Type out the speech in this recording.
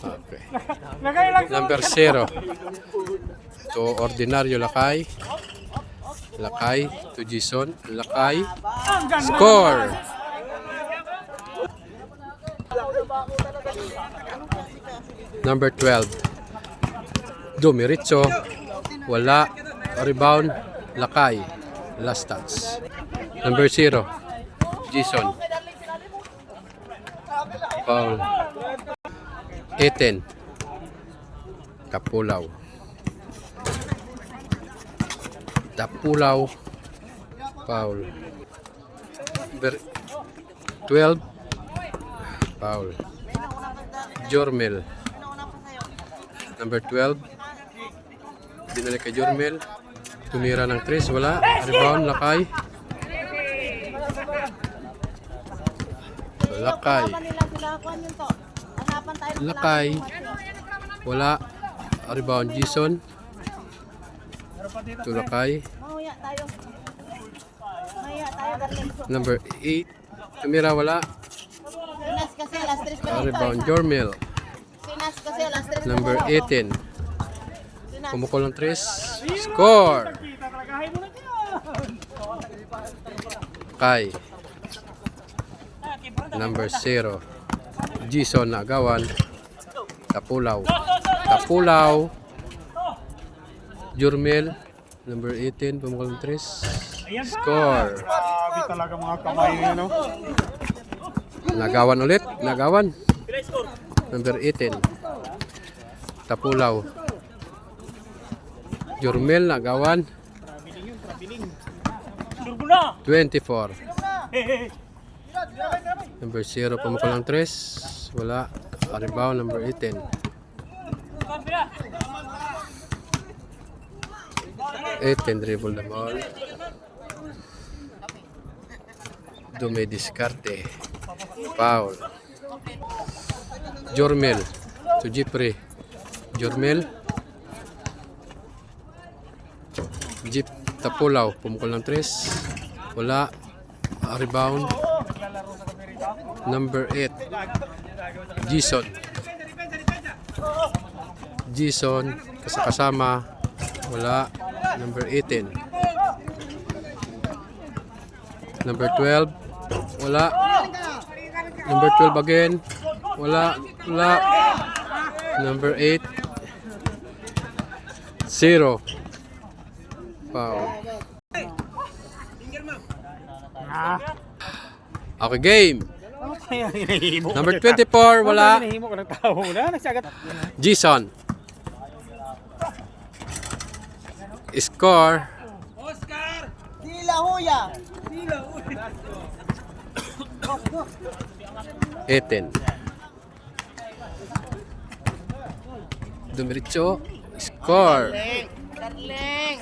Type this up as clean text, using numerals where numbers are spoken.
Okay. Number 0. To ordinaryo Lakay. Lakay to Jason. Lakay. Score! Number 12. Dumiritso. Wala. Rebound. Lakay. Last touch. Number 0. Jason. Foul. 18. Tapulaw. Tapulaw. Foul. Number 12. Foul. Jormel. Number 12. Dinala kay Jormel. Tumira ng 3. Wala. Rebound. Lakay. Lakay. Lakay. Wala. Rebound. Jason. To Lakay. Number 8. Tumira. Wala. Rebound. Jormel. Number 18. Pumukol ng 3. Score! Kay. Number 0. Jason na agawan. Tapulaw. Tapulaw. Jormel. Number 18. Pumukol ng 3. Score! Grabe talaga mga kamay niya, no? Nagawan ulit. Nagawan. Number 18. Tapulaw. Jormel nagawan. 24. Number 0 pumukol ng 3. Wala. Rebound number 18. 18 dribble the ball. Dumidiskarte. Foul. Jormel to Jeffrey. Jormel. Jeep Tapulaw. Pumukol ng 3. Wala. Rebound. Number 8. Jason. Jason. Kasama. Wala. Number 18. Number 12. Wala. Number 12 again. Wala. Wala. Number 8. 0. Foul. Okay, game. Number 24, wala. Jason. Score. Oscar! Dila Huya! 18. Dumiritso. Score. Darling!